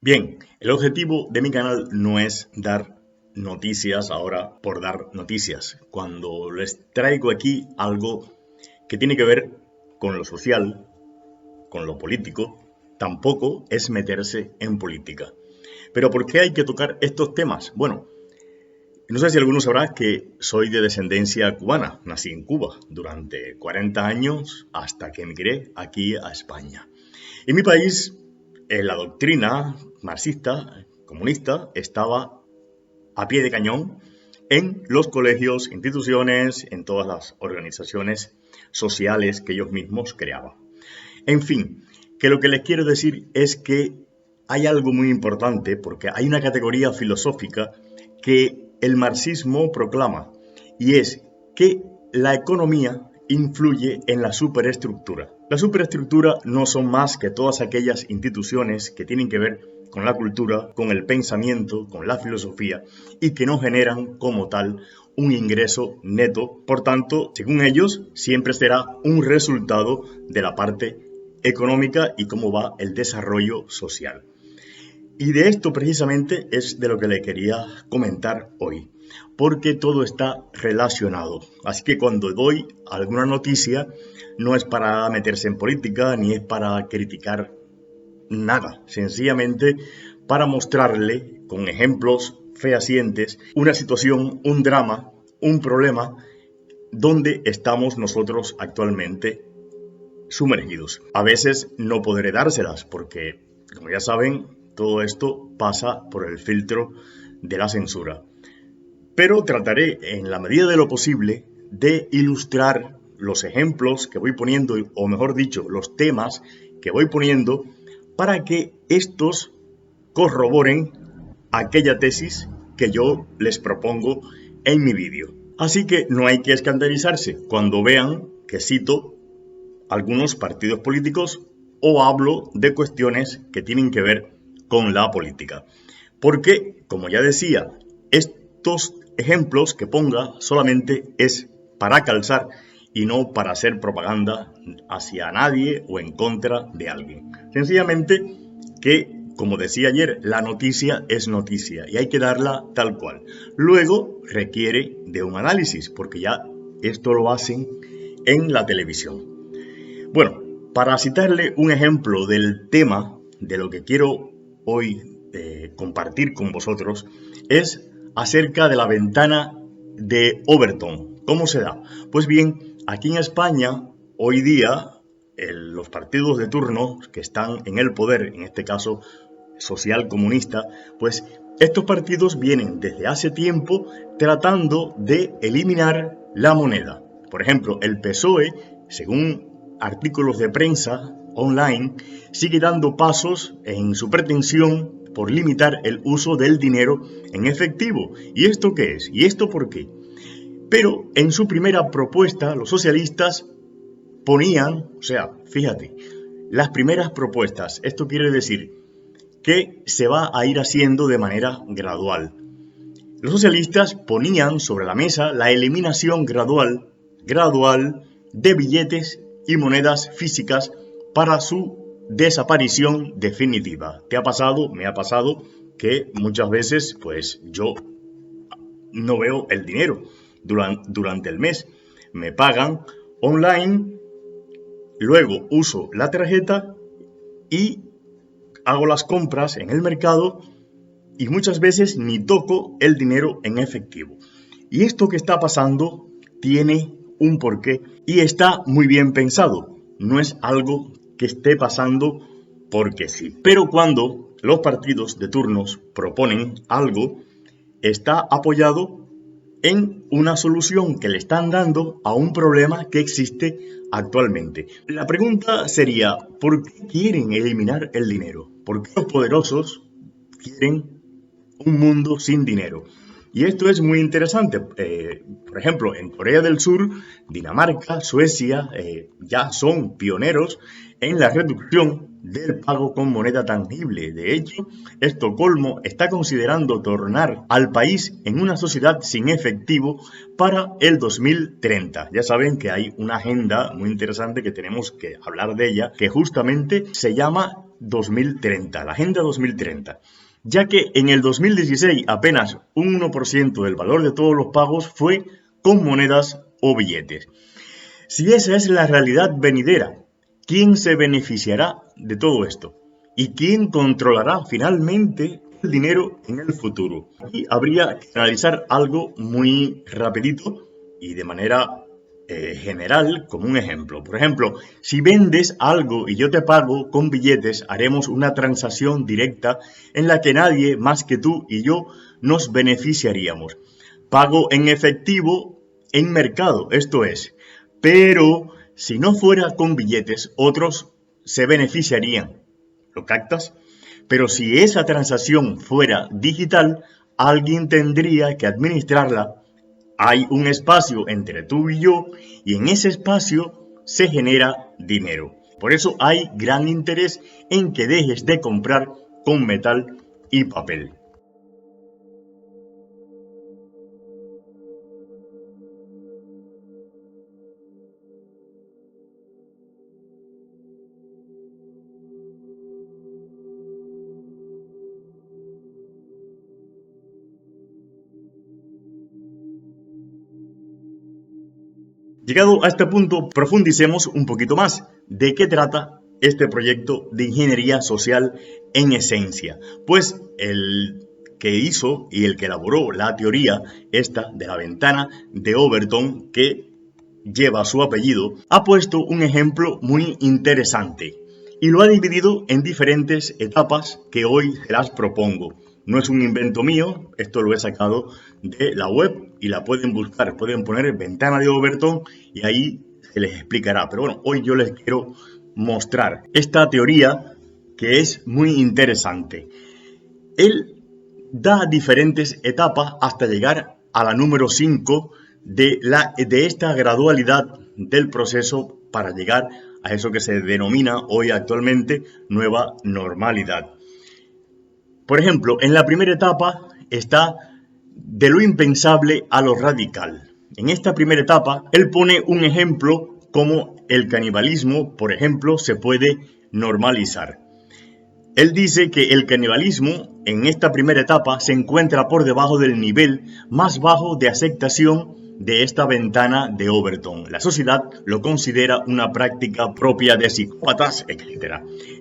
Bien, el objetivo de mi canal no es dar noticias ahora por dar noticias. Cuando les traigo aquí algo que tiene que ver con lo social, con lo político, tampoco es meterse en política. Pero ¿por qué hay que tocar estos temas? Bueno, no sé si alguno sabrá que soy de descendencia cubana. Nací en Cuba durante 40 años hasta que emigré aquí a España. En mi país, la doctrina marxista, comunista, estaba a pie de cañón en los colegios, instituciones, en todas las organizaciones sociales que ellos mismos creaban. En fin, que lo que les quiero decir es que hay algo muy importante porque hay una categoría filosófica que el marxismo proclama y es que la economía influye en la superestructura. La superestructura no son más que todas aquellas instituciones que tienen que ver con la cultura, con el pensamiento, con la filosofía y que no generan como tal un ingreso neto. Por tanto, según ellos, siempre será un resultado de la parte económica y cómo va el desarrollo social. Y de esto precisamente es de lo que le quería comentar hoy, porque todo está relacionado. Así que cuando doy alguna noticia, no es para meterse en política ni es para criticar nada, sencillamente para mostrarle con ejemplos fehacientes una situación, un drama, un problema donde estamos nosotros actualmente sumergidos. A veces no podré dárselas porque, como ya saben, todo esto pasa por el filtro de la censura. Pero trataré, en la medida de lo posible, de ilustrar los ejemplos que voy poniendo, o mejor dicho, los temas que voy poniendo, para que estos corroboren aquella tesis que yo les propongo en mi vídeo. Así que no hay que escandalizarse cuando vean que cito algunos partidos políticos o hablo de cuestiones que tienen que ver con la política. Porque, como ya decía, estos ejemplos que ponga solamente es para calzar y no para hacer propaganda hacia nadie o en contra de alguien. Sencillamente que, como decía ayer, la noticia es noticia y hay que darla tal cual. Luego requiere de un análisis, porque ya esto lo hacen en la televisión. Bueno, para citarle un ejemplo del tema de lo que quiero hoy compartir con vosotros, es acerca de la ventana de Overton. ¿Cómo se da? Pues bien, aquí en España, hoy día, los partidos de turno que están en el poder, en este caso social comunista, pues estos partidos vienen desde hace tiempo tratando de eliminar la moneda. Por ejemplo, el PSOE, según artículos de prensa online, sigue dando pasos en su pretensión por limitar el uso del dinero en efectivo. ¿Y esto qué es? ¿Y esto por qué? Pero en su primera propuesta, los socialistas ponían, o sea, fíjate, las primeras propuestas, esto quiere decir que se va a ir haciendo de manera gradual. Los socialistas ponían sobre la mesa la eliminación gradual de billetes y monedas físicas para su desaparición definitiva. ¿Te ha pasado? Me ha pasado que muchas veces pues yo no veo el dinero durante el mes. Me pagan online, luego uso la tarjeta y hago las compras en el mercado y muchas veces ni toco el dinero en efectivo. Y esto que está pasando tiene un porqué y está muy bien pensado. No es algo que esté pasando porque sí. Pero cuando los partidos de turnos proponen algo, está apoyado en una solución que le están dando a un problema que existe actualmente. La pregunta sería, ¿por qué quieren eliminar el dinero? ¿Por qué los poderosos quieren un mundo sin dinero? Y esto es muy interesante. Por ejemplo, en Corea del Sur, Dinamarca, Suecia, ya son pioneros en la reducción del pago con moneda tangible. De hecho, Estocolmo está considerando tornar al país en una sociedad sin efectivo para el 2030. Ya saben que hay una agenda muy interesante que tenemos que hablar de ella, que justamente se llama 2030, la Agenda 2030. Ya que en el 2016 apenas un 1% del valor de todos los pagos fue con monedas o billetes. Si esa es la realidad venidera, ¿quién se beneficiará de todo esto? ¿Y quién controlará finalmente el dinero en el futuro? Aquí habría que analizar algo muy rapidito y de manera general como un ejemplo. Por ejemplo, si vendes algo y yo te pago con billetes, haremos una transacción directa en la que nadie más que tú y yo nos beneficiaríamos. Pago en efectivo en mercado, esto es. Pero si no fuera con billetes, otros se beneficiarían. ¿Lo captas? Pero si esa transacción fuera digital, alguien tendría que administrarla. Hay un espacio entre tú y yo y en ese espacio se genera dinero. Por eso hay gran interés en que dejes de comprar con metal y papel. Llegado a este punto, profundicemos un poquito más. ¿De qué trata este proyecto de ingeniería social en esencia? Pues el que hizo y el que elaboró la teoría esta de la ventana de Overton, que lleva su apellido, ha puesto un ejemplo muy interesante y lo ha dividido en diferentes etapas que hoy se las propongo. No es un invento mío, esto lo he sacado de la web y la pueden buscar, pueden poner ventana de Overton y ahí se les explicará. Pero bueno, hoy yo les quiero mostrar esta teoría que es muy interesante. Él da diferentes etapas hasta llegar a la número 5 de esta gradualidad del proceso para llegar a eso que se denomina hoy actualmente nueva normalidad. Por ejemplo, en la primera etapa está de lo impensable a lo radical. En esta primera etapa, él pone un ejemplo como el canibalismo, por ejemplo, se puede normalizar. Él dice que el canibalismo en esta primera etapa se encuentra por debajo del nivel más bajo de aceptación de esta ventana de Overton. La sociedad lo considera una práctica propia de psicópatas, etc.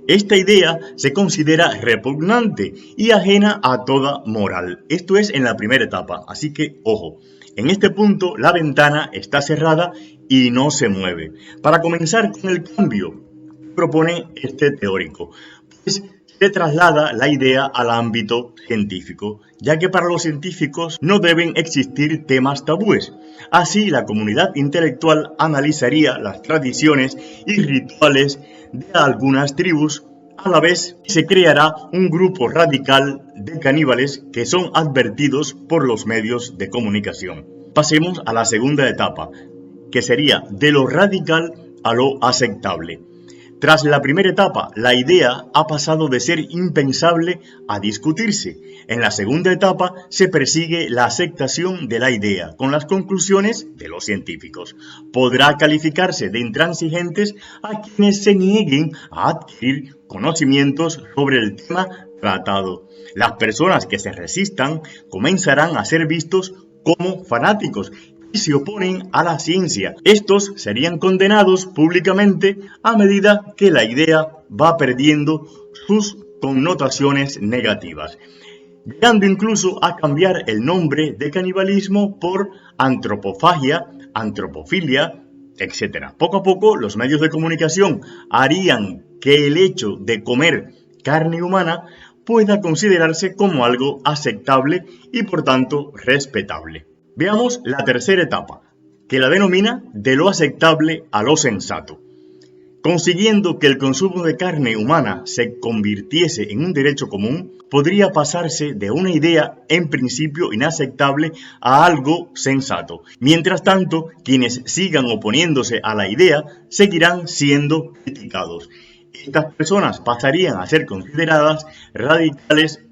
Esta idea se considera repugnante y ajena a toda moral. Esto es en la primera etapa, así que ojo. En este punto la ventana está cerrada y no se mueve. Para comenzar con el cambio, propone este teórico, pues se traslada la idea al ámbito científico, ya que para los científicos no deben existir temas tabúes. Así, la comunidad intelectual analizaría las tradiciones y rituales de algunas tribus, a la vez se creará un grupo radical de caníbales que son advertidos por los medios de comunicación. Pasemos a la segunda etapa, que sería de lo radical a lo aceptable. Tras la primera etapa, la idea ha pasado de ser impensable a discutirse. En la segunda etapa se persigue la aceptación de la idea, con las conclusiones de los científicos. Podrá calificarse de intransigentes a quienes se nieguen a adquirir conocimientos sobre el tema tratado. Las personas que se resistan comenzarán a ser vistos como fanáticos y se oponen a la ciencia. Estos serían condenados públicamente a medida que la idea va perdiendo sus connotaciones negativas, llegando incluso a cambiar el nombre de canibalismo por antropofagia, antropofilia, etc. Poco a poco los medios de comunicación harían que el hecho de comer carne humana pueda considerarse como algo aceptable y por tanto respetable. Veamos la tercera etapa, que la denomina de lo aceptable a lo sensato. Consiguiendo que el consumo de carne humana se convirtiese en un derecho común, podría pasarse de una idea en principio inaceptable a algo sensato. Mientras tanto, quienes sigan oponiéndose a la idea seguirán siendo criticados. estas personas pasarían a ser consideradas radicales,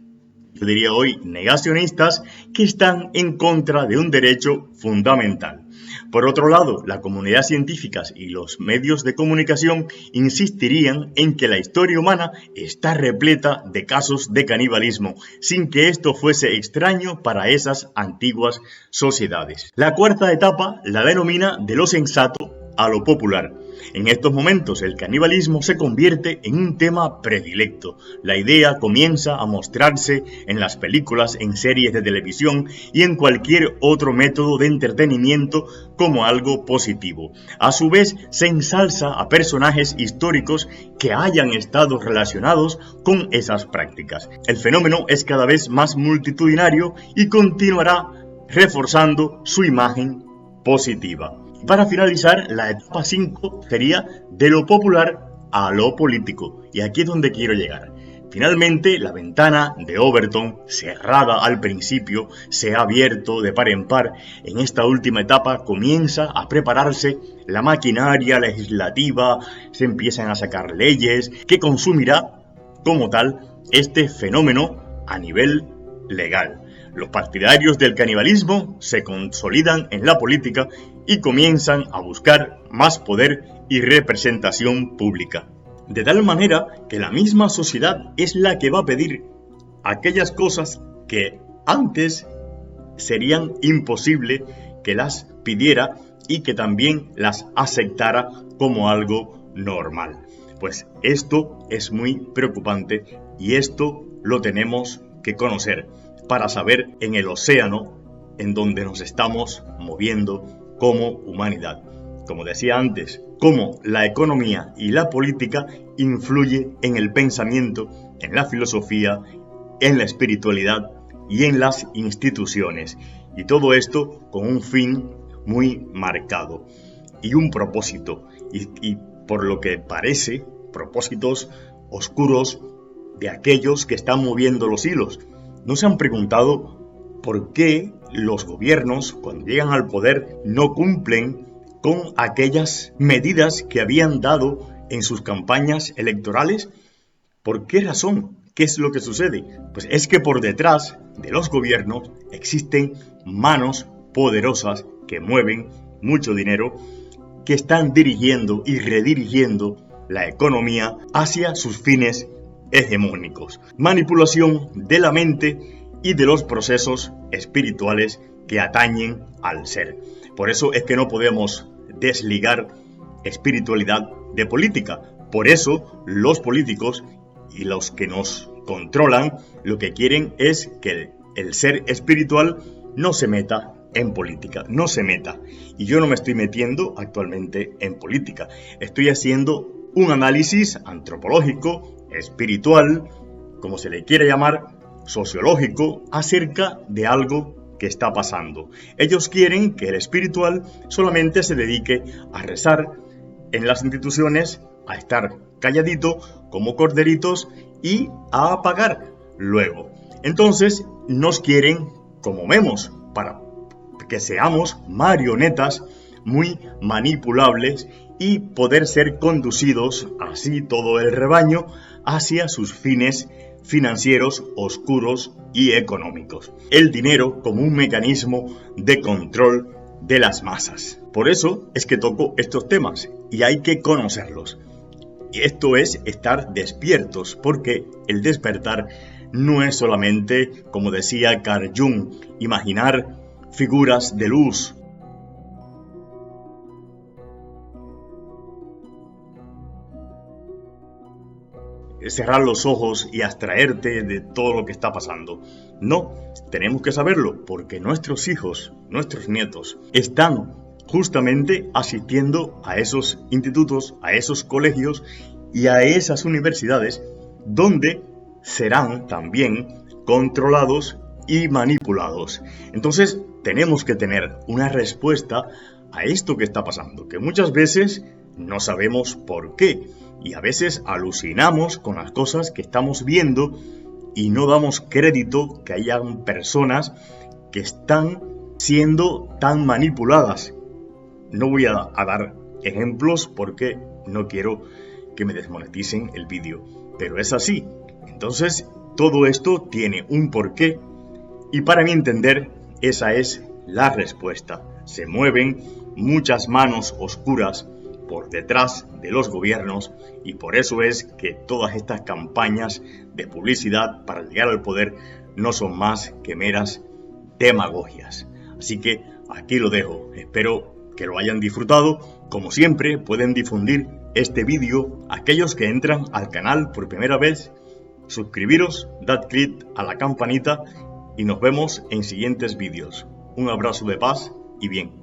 yo diría hoy negacionistas, que están en contra de un derecho fundamental. Por otro lado, la comunidad científica y los medios de comunicación insistirían en que la historia humana está repleta de casos de canibalismo, sin que esto fuese extraño para esas antiguas sociedades. La cuarta etapa la denomina de lo sensato a lo popular. En estos momentos el canibalismo se convierte en un tema predilecto. La idea comienza a mostrarse en las películas, en series de televisión y en cualquier otro método de entretenimiento como algo positivo. A su vez, se ensalza a personajes históricos que hayan estado relacionados con esas prácticas. El fenómeno es cada vez más multitudinario y continuará reforzando su imagen positiva. Para finalizar, la etapa 5 sería de lo popular a lo político. Y aquí es donde quiero llegar. Finalmente, la ventana de Overton, cerrada al principio, se ha abierto de par en par. En esta última etapa comienza a prepararse la maquinaria legislativa, se empiezan a sacar leyes que consumirá como tal este fenómeno a nivel legal. Los partidarios del canibalismo se consolidan en la política y comienzan a buscar más poder y representación pública. De tal manera que la misma sociedad es la que va a pedir aquellas cosas que antes serían imposible que las pidiera y que también las aceptara como algo normal. Pues esto es muy preocupante y esto lo tenemos que conocer para saber en el océano en donde nos estamos moviendo como humanidad. Como decía antes, cómo la economía y la política influye en el pensamiento, en la filosofía, en la espiritualidad y en las instituciones. Y todo esto con un fin muy marcado y un propósito. Y por lo que parece, propósitos oscuros de aquellos que están moviendo los hilos. ¿No se han preguntado por qué los gobiernos, cuando llegan al poder, no cumplen con aquellas medidas que habían dado en sus campañas electorales? ¿Por qué razón? ¿Qué es lo que sucede? Pues es que por detrás de los gobiernos existen manos poderosas que mueven mucho dinero, que están dirigiendo y redirigiendo la economía hacia sus fines hegemónicos. Manipulación de la mente y de los procesos espirituales que atañen al ser. Por eso es que no podemos desligar espiritualidad de política. Por eso los políticos y los que nos controlan lo que quieren es que el ser espiritual no se meta en política, no se meta. Y yo no me estoy metiendo actualmente en política. Estoy haciendo un análisis antropológico, espiritual, como se le quiere llamar, sociológico, acerca de algo que está pasando. Ellos quieren que el espiritual solamente se dedique a rezar en las instituciones, a estar calladito como corderitos y a apagar luego. Entonces nos quieren como memos para que seamos marionetas muy manipulables y poder ser conducidos, así todo el rebaño, hacia sus fines financieros oscuros y económicos. El dinero como un mecanismo de control de las masas. Por eso es que toco estos temas y hay que conocerlos. Y esto es estar despiertos, porque el despertar no es solamente, como decía Carl Jung, imaginar figuras de luz. Cerrar los ojos y abstraerte de todo lo que está pasando. No, tenemos que saberlo porque nuestros hijos, nuestros nietos, están justamente asistiendo a esos institutos, a esos colegios y a esas universidades donde serán también controlados y manipulados. Entonces tenemos que tener una respuesta a esto que está pasando, que muchas veces no sabemos por qué. Y a veces alucinamos con las cosas que estamos viendo y no damos crédito que hayan personas que están siendo tan manipuladas. No voy a dar ejemplos porque no quiero que me desmoneticen el vídeo. Pero es así. Entonces, todo esto tiene un porqué y para mi entender, esa es la respuesta. Se mueven muchas manos oscuras por detrás de los gobiernos y por eso es que todas estas campañas de publicidad para llegar al poder no son más que meras demagogias. Así que aquí lo dejo. Espero que lo hayan disfrutado. Como siempre, pueden difundir este vídeo a aquellos que entran al canal por primera vez. Suscribiros, dad clic a la campanita y nos vemos en siguientes vídeos. Un abrazo de paz y bien.